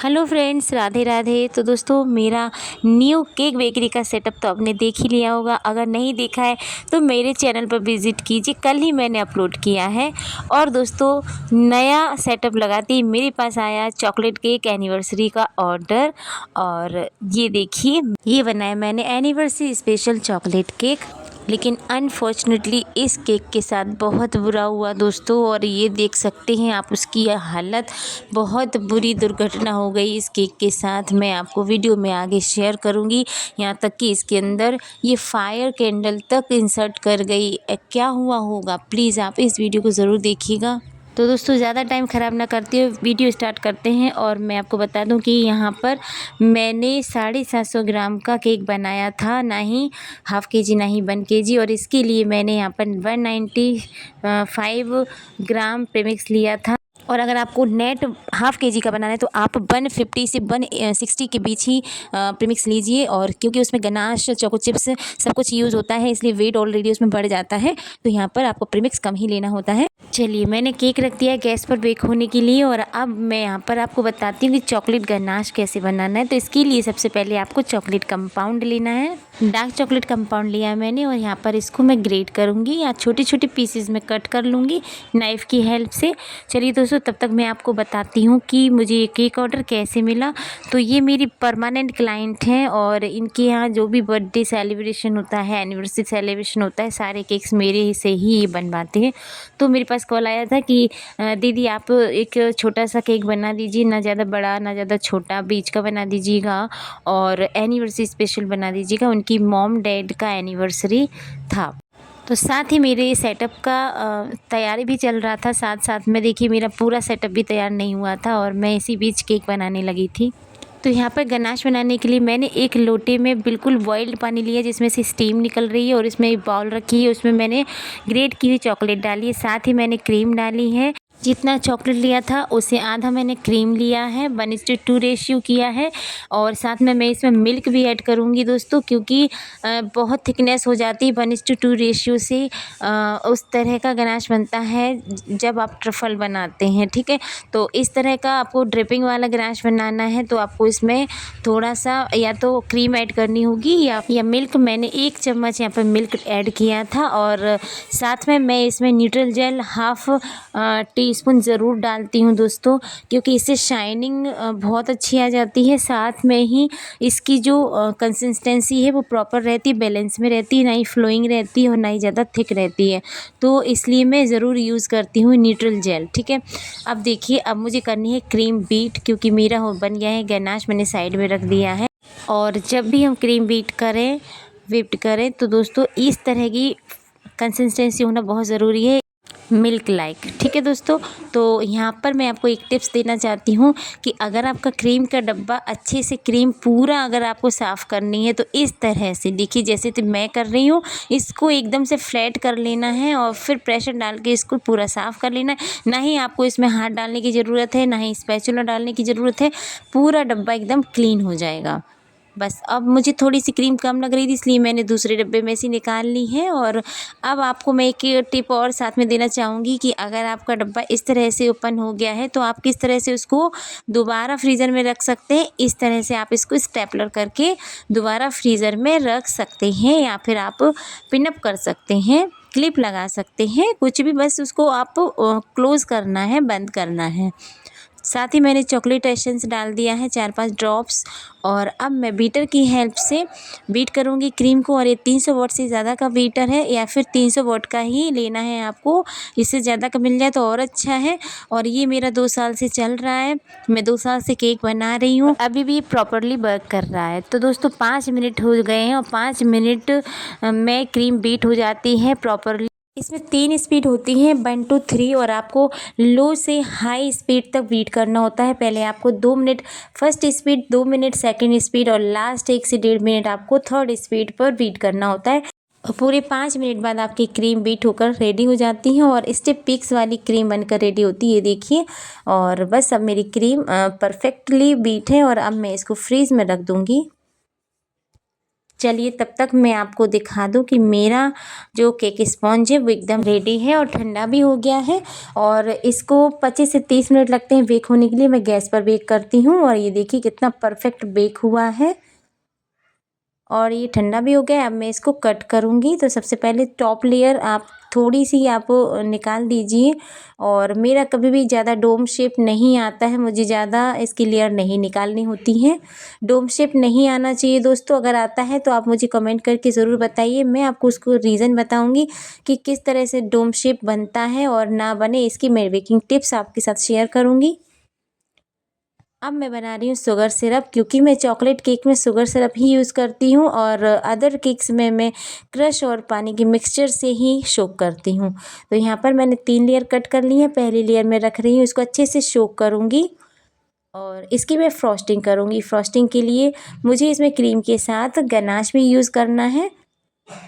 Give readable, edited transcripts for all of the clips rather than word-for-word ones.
Hello friends, Radhe Radhe. तो दोस्तों, मेरा न्यू केक बेकरी का सेटअप तो आपने देख ही लिया होगा। अगर नहीं देखा है तो मेरे चैनल पर विज़िट कीजिए, कल ही मैंने अपलोड किया है। और दोस्तों, नया सेटअप लगाते ही मेरे पास आया चॉकलेट केक एनिवर्सरी का ऑर्डर। और ये देखिए, ये बनाया मैंने एनिवर्सरी स्पेशल चॉकलेट केक। लेकिन अनफॉर्चुनेटली इस केक के साथ बहुत बुरा हुआ दोस्तों। और ये देख सकते हैं आप, उसकी यह हालत, बहुत बुरी दुर्घटना हो गई इस केक के साथ। मैं आपको वीडियो में आगे शेयर करूंगी। यहाँ तक कि इसके अंदर ये फायर कैंडल तक इंसर्ट कर गई। क्या हुआ होगा, प्लीज़ आप इस वीडियो को ज़रूर देखिएगा। तो दोस्तों, ज़्यादा टाइम ख़राब ना करते हुए वीडियो स्टार्ट करते हैं। और मैं आपको बता दूं कि यहाँ पर मैंने 750 ग्राम का केक बनाया था, ना ही हाफ़ के जी ना ही 1 kg। और इसके लिए मैंने यहाँ पर 195 ग्राम प्रीमिक्स लिया था। और अगर आपको नेट हाफ़ के जी का बनाना है तो आप 150 से 160 के बीच ही प्रीमिक्स लीजिए। और क्योंकि उसमें गनाश, चोको चिप्स सब कुछ यूज़ होता है, इसलिए वेट ऑलरेडी उसमें बढ़ जाता है। तो यहाँ पर आपको प्रीमिक्स कम ही लेना होता है। चलिए, मैंने केक रख दिया गैस पर बेक होने के लिए। और अब मैं यहाँ पर आपको बताती हूँ कि चॉकलेट गनाश कैसे बनाना है। तो इसके लिए सबसे पहले आपको चॉकलेट कंपाउंड लेना है। डार्क चॉकलेट कंपाउंड लिया है मैंने। और यहाँ पर इसको मैं ग्रेट करूँगी या छोटे छोटे पीसेस में कट कर लूँगी नाइफ़ की हेल्प से। चलिए दोस्तों, तब तक मैं आपको बताती हूँ कि मुझे ये केक ऑर्डर कैसे मिला। तो ये मेरी परमानेंट क्लाइंट हैं और इनके यहाँ जो भी बर्थडे सेलिब्रेशन होता है, एनिवर्सरी सेलिब्रेशन होता है, सारे केक्स मेरे से ही ये बनवाते हैं। तो मेरे पास कॉल आया था कि दीदी आप एक छोटा सा केक बना दीजिए, ना ज़्यादा बड़ा ना ज़्यादा छोटा, बीच का बना दीजिएगा और एनिवर्सरी स्पेशल बना दीजिएगा। उनकी मॉम डैड का एनिवर्सरी था। तो साथ ही मेरे सेटअप का तैयारी भी चल रहा था। साथ साथ में देखिए, मेरा पूरा सेटअप भी तैयार नहीं हुआ था और मैं इसी बीच केक बनाने लगी थी। तो यहाँ पर गनाश बनाने के लिए मैंने एक लोटे में बिल्कुल बॉइल्ड पानी लिया जिसमें से स्टीम निकल रही है। और इसमें एक बाउल रखी है, उसमें मैंने ग्रेट की हुई चॉकलेट डाली है, साथ ही मैंने क्रीम डाली है। जितना चॉकलेट लिया था उससे आधा मैंने क्रीम लिया है, 1:2 रेशियो किया है। और साथ में मैं इसमें मिल्क भी ऐड करूँगी दोस्तों, क्योंकि बहुत थिकनेस हो जाती है 1:2 रेशियो से। उस तरह का गनाश बनता है जब आप ट्रफल बनाते हैं, ठीक है। तो इस तरह का आपको ड्रिपिंग वाला गनाश बनाना है तो आपको इसमें थोड़ा सा या तो क्रीम ऐड करनी होगी या मिल्क। मैंने 1 चम्मच यहाँ पर मिल्क ऐड किया था। और साथ में मैं इसमें न्यूट्रल जेल हाफ़ टीस्पून ज़रूर डालती हूँ दोस्तों, क्योंकि इससे शाइनिंग बहुत अच्छी आ जाती है। साथ में ही इसकी जो कंसिस्टेंसी है वो प्रॉपर रहती है, बैलेंस में रहती है, ना ही फ्लोइंग रहती है और ना ही ज़्यादा थिक रहती है। तो इसलिए मैं ज़रूर यूज़ करती हूँ न्यूट्रल जेल, ठीक है। अब देखिए, अब मुझे करनी है क्रीम बीट, क्योंकि मेरा हो बन गया है गनाश, मैंने साइड में रख दिया है। और जब भी हम क्रीम बीट करें, व्हिप्ड करें, तो दोस्तों इस तरह की कंसिस्टेंसी होना बहुत ज़रूरी है, मिल्क लाइक, ठीक है दोस्तों। तो यहाँ पर मैं आपको एक टिप्स देना चाहती हूँ कि अगर आपका क्रीम का डब्बा अच्छे से, क्रीम पूरा अगर आपको साफ़ करनी है तो इस तरह से देखिए, जैसे तो मैं कर रही हूँ, इसको एकदम से फ्लैट कर लेना है और फिर प्रेशर डाल के इसको पूरा साफ़ कर लेना है। ना ही आपको इसमें हाथ डालने की ज़रूरत है, ना ही स्पैचुला डालने की ज़रूरत है। पूरा डब्बा एकदम क्लीन हो जाएगा। बस अब मुझे थोड़ी सी क्रीम कम लग रही थी, इसलिए मैंने दूसरे डब्बे में से निकाल ली है। और अब आपको मैं एक टिप और साथ में देना चाहूँगी कि अगर आपका डब्बा इस तरह से ओपन हो गया है तो आप किस तरह से उसको दोबारा फ्रीज़र में रख सकते हैं। इस तरह से आप इसको स्टेपलर करके दोबारा फ्रीज़र में रख सकते हैं, या फिर आप पिनअप कर सकते हैं, क्लिप लगा सकते हैं, कुछ भी, बस उसको आप क्लोज़ करना है, बंद करना है। साथ ही मैंने चॉकलेट एसेंस डाल दिया है 4-5 ड्रॉप्स। और अब मैं बीटर की हेल्प से बीट करूँगी क्रीम को। और ये 300 वाट से ज़्यादा का बीटर है, या फिर 300 वाट का ही लेना है आपको। इससे ज़्यादा का मिल जाए तो और अच्छा है। और ये मेरा 2 साल से चल रहा है, मैं 2 साल से केक बना रही हूँ, अभी भी प्रॉपरली वर्क कर रहा है। तो दोस्तों 5 मिनट हो गए हैं और 5 मिनट में क्रीम बीट हो जाती है प्रॉपरली। इसमें 3 स्पीड होती हैं, 1 2 3। और आपको लो से हाई स्पीड तक बीट करना होता है। पहले आपको 2 minute first speed, 2 minute second speed, और लास्ट 1 से 1.5 मिनट आपको थर्ड स्पीड पर बीट करना होता है। और पूरे 5 मिनट बाद आपकी क्रीम बीट होकर रेडी हो जाती है और स्टेप पिक्स वाली क्रीम बनकर रेडी होती है, ये देखिए। और बस अब मेरी क्रीम परफेक्टली बीट है और अब मैं इसको फ्रीज में रख दूँगी। चलिए तब तक मैं आपको दिखा दूं कि मेरा जो केक स्पॉन्ज है वो एकदम रेडी है और ठंडा भी हो गया है। और इसको 25 से 30 मिनट लगते हैं बेक होने के लिए। मैं गैस पर बेक करती हूँ और ये देखिए कितना परफेक्ट बेक हुआ है और ये ठंडा भी हो गया है। अब मैं इसको कट करूँगी। तो सबसे पहले टॉप लेयर आप थोड़ी सी आप निकाल दीजिए। और मेरा कभी भी ज़्यादा डोम शेप नहीं आता है, मुझे ज़्यादा इसकी लेयर नहीं निकालनी होती है। डोम शेप नहीं आना चाहिए दोस्तों। अगर आता है तो आप मुझे कमेंट करके ज़रूर बताइए, मैं आपको उसको रीज़न बताऊँगी कि किस तरह से डोम शेप बनता है और ना बने इसकी मैं बेकिंग टिप्स आपके साथ शेयर करूँगी। अब मैं बना रही हूँ शुगर सिरप, क्योंकि मैं चॉकलेट केक में शुगर सिरप ही यूज़ करती हूँ और अदर केक्स में मैं क्रश और पानी के मिक्सचर से ही सोक करती हूँ। तो यहाँ पर मैंने 3 लेयर कट कर ली है। पहली लेयर में रख रही हूँ, इसको अच्छे से सोक करूँगी और इसकी मैं फ्रॉस्टिंग करूँगी। फ्रॉस्टिंग के लिए मुझे इसमें क्रीम के साथ गनाश भी यूज़ करना है।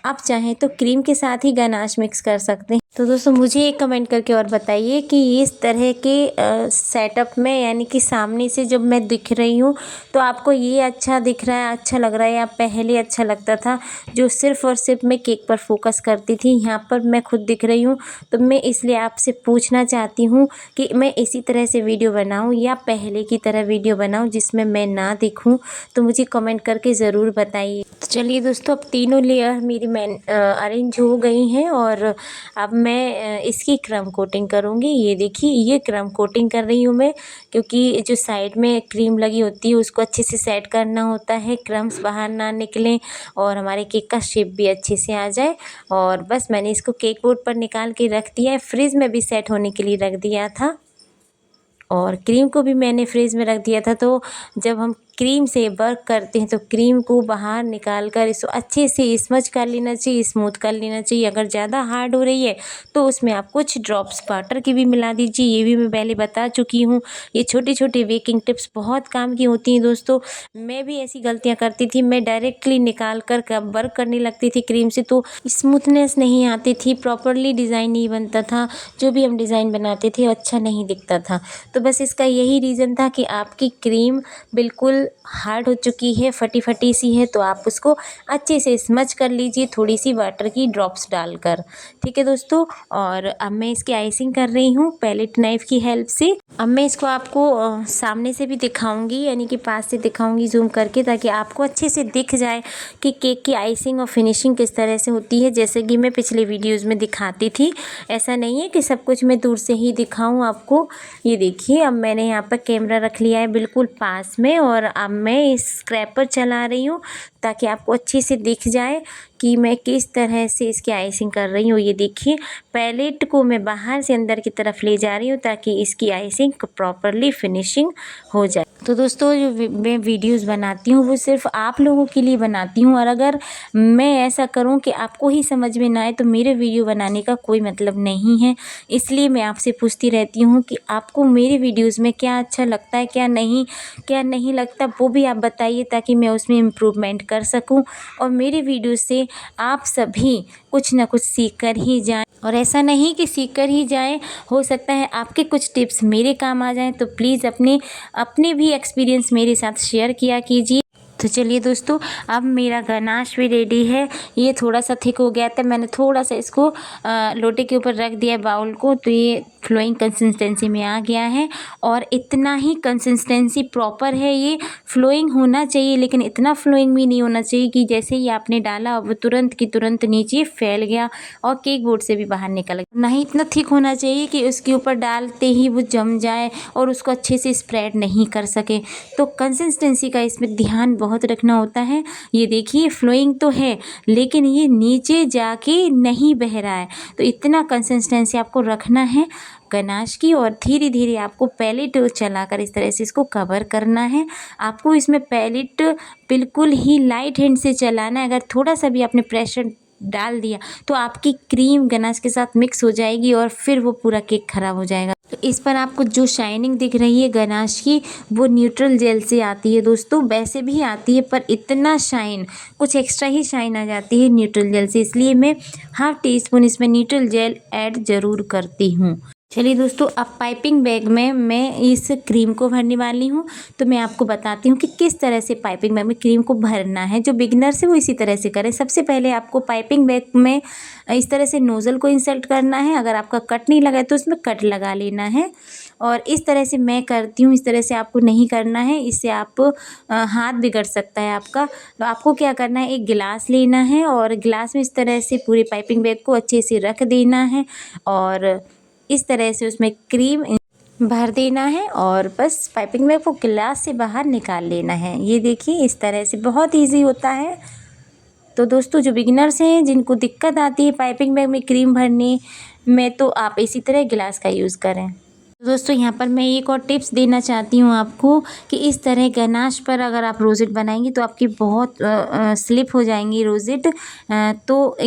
आप चाहें तो क्रीम के साथ ही गनाश मिक्स कर सकते हैं। तो दोस्तों मुझे एक कमेंट करके और बताइए कि इस तरह के सेटअप में, यानी कि सामने से जब मैं दिख रही हूँ तो आपको ये अच्छा दिख रहा है, अच्छा लग रहा है, या पहले अच्छा लगता था जो सिर्फ़ और सिर्फ मैं केक पर फोकस करती थी। यहाँ पर मैं खुद दिख रही हूँ तो मैं इसलिए आपसे पूछना चाहती हूँ कि मैं इसी तरह से वीडियो बनाऊँ या पहले की तरह वीडियो बनाऊँ जिसमें मैं ना दिखूँ। तो मुझे कमेंट करके ज़रूर बताइए। तो चलिए दोस्तों, अब तीनों लेयर मेरी अरेंज हो गई हैं और अब मैं इसकी क्रम कोटिंग करूँगी। ये देखिए, ये क्रम कोटिंग कर रही हूँ मैं, क्योंकि जो साइड में क्रीम लगी होती है उसको अच्छे से सेट करना होता है, क्रम्स बाहर ना निकलें और हमारे केक का शेप भी अच्छे से आ जाए। और बस मैंने इसको केक बोर्ड पर निकाल के रख दिया है, फ्रिज में भी सेट होने के लिए रख दिया था और क्रीम को भी मैंने फ्रिज में रख दिया था। तो जब हम क्रीम से वर्क करते हैं तो क्रीम को बाहर निकाल कर इसको अच्छे से स्मज कर लेना चाहिए, स्मूथ कर लेना चाहिए। अगर ज़्यादा हार्ड हो रही है तो उसमें आप कुछ ड्रॉप्स वाटर की भी मिला दीजिए, ये भी मैं पहले बता चुकी हूँ। ये छोटी छोटी बेकिंग टिप्स बहुत काम की होती हैं दोस्तों। मैं भी ऐसी गलतियाँ करती थी, मैं डायरेक्टली निकाल कर कब वर्क करने लगती थी क्रीम से तो स्मूथनेस नहीं आती थी, प्रॉपरली डिज़ाइन नहीं बनता था, जो भी हम डिज़ाइन बनाते थे अच्छा नहीं दिखता था। तो बस इसका यही रीज़न था कि आपकी क्रीम बिल्कुल हार्ड हो चुकी है, फटी फटी सी है, तो आप उसको अच्छे से स्मज कर लीजिए थोड़ी सी वाटर की ड्रॉप्स डालकर। ठीक है दोस्तों, और अब मैं इसकी आइसिंग कर रही हूँ पैलेट नाइफ़ की हेल्प से। अब मैं इसको आपको सामने से भी दिखाऊंगी, यानी कि पास से दिखाऊंगी जूम करके, ताकि आपको अच्छे से दिख जाए कि केक की आइसिंग और फिनिशिंग किस तरह से होती है, जैसे कि मैं पिछले वीडियोज़ में दिखाती थी। ऐसा नहीं है कि सब कुछ मैं दूर से ही दिखाऊं आपको। ये देखिए, अब मैंने यहाँ पर कैमरा रख लिया है बिल्कुल पास में और अब मैं इस स्क्रैपर चला रही हूँ ताकि आपको अच्छे से दिख जाए कि मैं किस तरह से इसकी आइसिंग कर रही हूँ। ये देखिए, पैलेट को मैं बाहर से अंदर की तरफ ले जा रही हूँ ताकि इसकी आइसिंग प्रॉपरली फिनिशिंग हो जाए। तो दोस्तों, जो मैं वीडियोस बनाती हूँ वो सिर्फ आप लोगों के लिए बनाती हूँ, और अगर मैं ऐसा करूँ कि आपको ही समझ में ना आए तो मेरे वीडियो बनाने का कोई मतलब नहीं है। इसलिए मैं आपसे पूछती रहती हूँ कि आपको मेरे वीडियोज़ में क्या अच्छा लगता है, क्या नहीं लगता, वो भी आप बताइए ताकि मैं उसमें इम्प्रूवमेंट कर सकूँ और मेरे वीडियो से आप सभी कुछ ना कुछ सीख कर ही जाएं। और ऐसा नहीं कि सीख कर ही जाएं, हो सकता है आपके कुछ टिप्स मेरे काम आ जाएं। तो प्लीज़ अपने भी एक्सपीरियंस मेरे साथ शेयर किया कीजिए। तो चलिए दोस्तों, अब मेरा गनाश भी रेडी है। ये थोड़ा सा थिक हो गया था, मैंने थोड़ा सा इसको लोटे के ऊपर रख दिया बाउल को, तो ये फ्लोइंग कंसिस्टेंसी में आ गया है। और इतना ही कंसिस्टेंसी प्रॉपर है, ये फ्लोइंग होना चाहिए, लेकिन इतना फ्लोइंग भी नहीं होना चाहिए कि जैसे ही आपने डाला वो तुरंत की तुरंत नीचे फैल गया और केक बोर्ड से भी बाहर निकल गया। ना ही इतना थिक होना चाहिए कि उसके ऊपर डालते ही वो जम जाए और उसको अच्छे से स्प्रेड नहीं कर सके। तो कंसिस्टेंसी का इसमें ध्यान बहुत रखना होता है। ये देखिए, फ्लोइंग तो है लेकिन ये नीचे जाके नहीं बह रहा है, तो इतना कंसिस्टेंसी आपको रखना है गनाश की। और धीरे धीरे आपको पैलेट चलाकर इस तरह से इसको कवर करना है। आपको इसमें पैलेट बिल्कुल ही लाइट हैंड से चलाना है। अगर थोड़ा सा भी आपने प्रेशर डाल दिया तो आपकी क्रीम गनाश के साथ मिक्स हो जाएगी और फिर वो पूरा केक खराब हो जाएगा। तो इस पर आपको जो शाइनिंग दिख रही है गनाश की, वो न्यूट्रल जेल से आती है दोस्तों। वैसे भी आती है पर इतना शाइन, कुछ एक्स्ट्रा ही शाइन आ जाती है न्यूट्रल जेल से, इसलिए मैं ½ टीस्पून इसमें न्यूट्रल जेल ऐड ज़रूर करती हूँ। चलिए दोस्तों, अब पाइपिंग बैग में मैं इस क्रीम को भरने वाली हूँ। तो मैं आपको बताती हूँ कि किस तरह से पाइपिंग बैग में क्रीम को भरना है। जो बिगिनर्स है वो इसी तरह से करें। सबसे पहले आपको पाइपिंग बैग में इस तरह से नोज़ल को इंसर्ट करना है। अगर आपका कट नहीं लगा है तो उसमें कट लगा लेना है, और इस तरह से मैं करती हूँ। इस तरह से आपको नहीं करना है, इससे आप हाथ बिगड़ सकता है आपका। तो आपको क्या करना है, एक गिलास लेना है और गिलास में इस तरह से पूरे पाइपिंग बैग को अच्छे से रख देना है, और इस तरह से उसमें क्रीम भर देना है, और बस पाइपिंग बैग को गिलास से बाहर निकाल लेना है। ये देखिए, इस तरह से बहुत इजी होता है। तो दोस्तों, जो बिगिनर्स हैं, जिनको दिक्कत आती है पाइपिंग बैग में क्रीम भरने में, तो आप इसी तरह गिलास का यूज़ करें। दोस्तों, यहाँ पर मैं एक और टिप्स देना चाहती हूँ आपको कि इस तरह गनाश पर अगर आप रोज़ेट बनाएंगी तो आपकी बहुत स्लिप हो जाएंगी रोज़ेट। तो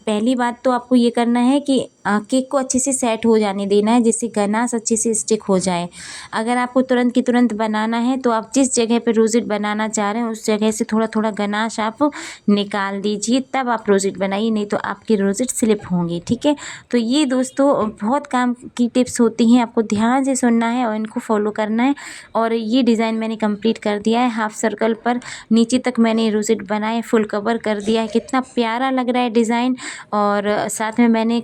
पहली बात तो आपको ये करना है कि केक को अच्छे से सेट हो जाने देना है, जिससे गनाश अच्छे से स्टिक हो जाए। अगर आपको तुरंत की तुरंत बनाना है तो आप जिस जगह पर रोज़ेट बनाना चाह रहे हैं उस जगह से थोड़ा थोड़ा गनाश आप निकाल दीजिए, तब आप रोज़ेट बनाइए, नहीं तो आपकी रोज़ेट स्लिप होंगी। ठीक है, तो ये दोस्तों बहुत काम की टिप्स होती हैं, आपको ध्यान से सुनना है और इनको फॉलो करना है। और ये डिज़ाइन मैंने कंप्लीट कर दिया है। हाफ सर्कल पर नीचे तक मैंने रोज़ेट बनाए, फुल कवर कर दिया है। कितना प्यारा लग रहा है डिज़ाइन। और साथ में मैंने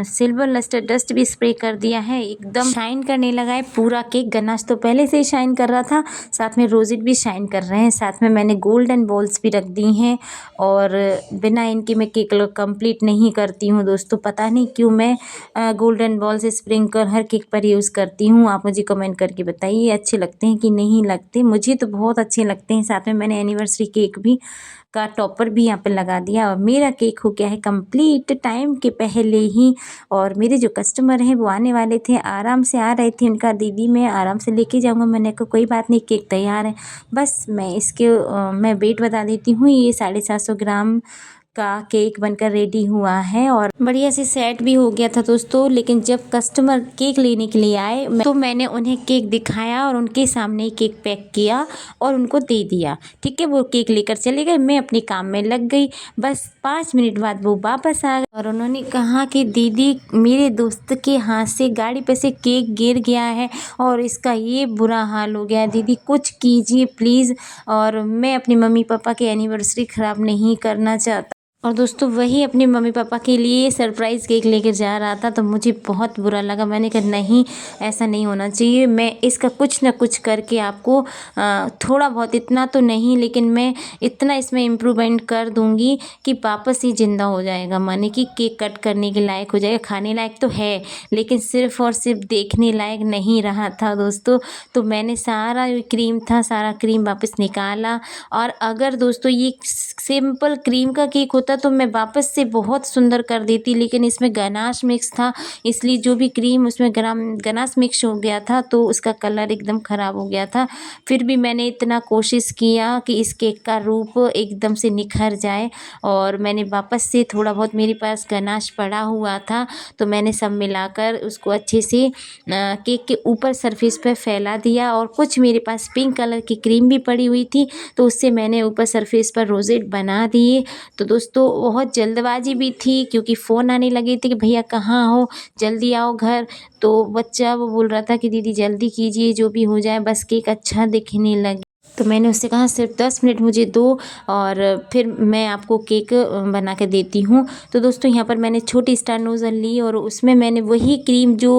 सिल्वर लस्टर डस्ट भी स्प्रे कर दिया है, एकदम शाइन करने लगा है पूरा केक। गनाश तो पहले से ही शाइन कर रहा था, साथ में रोज़ेट भी शाइन कर रहे हैं। साथ में मैंने गोल्डन बॉल्स भी रख दी हैं, और बिना इनके मैं केक कंप्लीट नहीं करती हूँ दोस्तों। पता नहीं क्यों मैं गोल्डन बॉल्स स्प्रिंकल हर केक पर यूज़ करती हूँ। आप मुझे कमेंट करके बताइए अच्छे लगते हैं कि नहीं लगते। मुझे तो बहुत अच्छे लगते हैं। साथ में मैंने एनिवर्सरी केक भी का टॉपर भी यहाँ पर लगा दिया, और मेरा केक हो गया है कंप्लीट टाइम के पहले ही। और मेरे जो कस्टमर हैं वो आने वाले थे, आराम से आ रहे थे। उनका दीदी मैं आराम से लेके जाऊँगा। मैंने कहा कोई बात नहीं, केक तैयार है, बस मैं इसके मैं वेट बता देती हूँ। ये 750 ग्राम का केक बनकर रेडी हुआ है, और बढ़िया से सेट भी हो गया था दोस्तों। लेकिन जब कस्टमर केक लेने के लिए आए तो मैंने उन्हें केक दिखाया और उनके सामने ही केक पैक किया और उनको दे दिया। ठीक है, वो केक लेकर चले गए, मैं अपने काम में लग गई। बस 5 मिनट बाद वो वापस आ गए और उन्होंने कहा कि दीदी, मेरे दोस्त के हाथ से गाड़ी पे से केक गिर गया है और इसका ये बुरा हाल हो गया है, दीदी कुछ कीजिए प्लीज़। और मैं अपने मम्मी पापा की एनिवर्सरी ख़राब नहीं करना चाहता। और दोस्तों, वही अपने मम्मी पापा के लिए सरप्राइज़ केक लेकर जा रहा था, तो मुझे बहुत बुरा लगा। मैंने कहा नहीं, ऐसा नहीं होना चाहिए। मैं इसका कुछ ना कुछ करके आपको थोड़ा बहुत, इतना तो नहीं लेकिन मैं इतना इसमें इम्प्रूवमेंट कर दूंगी कि वापस ही ज़िंदा हो जाएगा, माने कि केक कट करने के लायक हो जाएगा। खाने लायक तो है लेकिन सिर्फ और सिर्फ देखने लायक नहीं रहा था दोस्तों। तो मैंने सारा क्रीम था, सारा क्रीम वापस निकाला। और अगर दोस्तों ये सिंपल क्रीम का केक होता तो मैं वापस से बहुत सुंदर कर देती, लेकिन इसमें गनाश मिक्स था, इसलिए जो भी क्रीम उसमें गनाश मिक्स हो गया था तो उसका कलर एकदम ख़राब हो गया था। फिर भी मैंने इतना कोशिश किया कि इस केक का रूप एकदम से निखर जाए, और मैंने वापस से थोड़ा बहुत, मेरे पास गनाश पड़ा हुआ था तो मैंने सब मिलाकर उसको अच्छे से केक के ऊपर सरफेस पर फैला दिया। और कुछ मेरे पास पिंक कलर की क्रीम भी पड़ी हुई थी तो उससे मैंने ऊपर सरफेस पर रोज़ेट बना दिए। तो दोस्तों, बहुत जल्दबाजी भी थी क्योंकि फ़ोन आने लगे थे कि भैया कहाँ हो, जल्दी आओ घर। तो बच्चा वो बोल रहा था कि दीदी जल्दी कीजिए, जो भी हो जाए, बस केक अच्छा दिखने लगे। तो मैंने उससे कहा सिर्फ 10 मिनट मुझे दो और फिर मैं आपको केक बना के देती हूँ। तो दोस्तों, यहाँ पर मैंने छोटी स्टार नोज़ल ली और उसमें मैंने वही क्रीम जो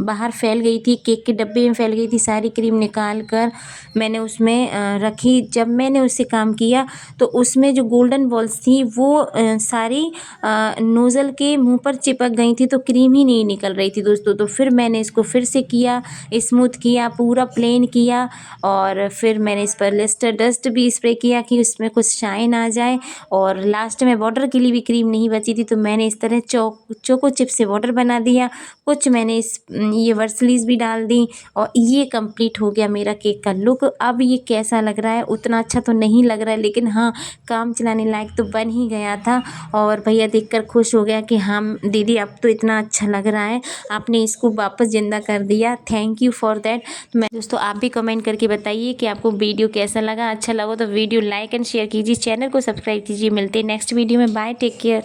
बाहर फैल गई थी, केक के डब्बे में फैल गई थी, सारी क्रीम निकाल कर मैंने उसमें रखी। जब मैंने उससे काम किया तो उसमें जो गोल्डन बॉल्स थी वो सारी नोज़ल के मुंह पर चिपक गई थी, तो क्रीम ही नहीं निकल रही थी दोस्तों। तो फिर मैंने इसको फिर से किया, स्मूथ किया, पूरा प्लेन किया, और फिर मैंने इस पर लिस्टर डस्ट भी स्प्रे किया कि उसमें कुछ शाइन आ जाए। और लास्ट में बॉर्डर के लिए भी क्रीम नहीं बची थी तो मैंने इस तरह चोको चिप से बॉर्डर बना दिया। कुछ मैंने ये वर्सलीज भी डाल दी, और ये कंप्लीट हो गया मेरा केक का लुक। अब ये कैसा लग रहा है, उतना अच्छा तो नहीं लग रहा है, लेकिन हाँ, काम चलाने लायक तो बन ही गया था। और भैया देखकर खुश हो गया कि हाँ दीदी, अब तो इतना अच्छा लग रहा है, आपने इसको वापस ज़िंदा कर दिया, थैंक यू फॉर दैट। तो मैं दोस्तों, आप भी कमेंट करके बताइए कि आपको वीडियो कैसा लगा। अच्छा लगा तो वीडियो लाइक एंड शेयर कीजिए, चैनल को सब्सक्राइब कीजिए। मिलते हैं नेक्स्ट वीडियो में, बाय, टेक केयर।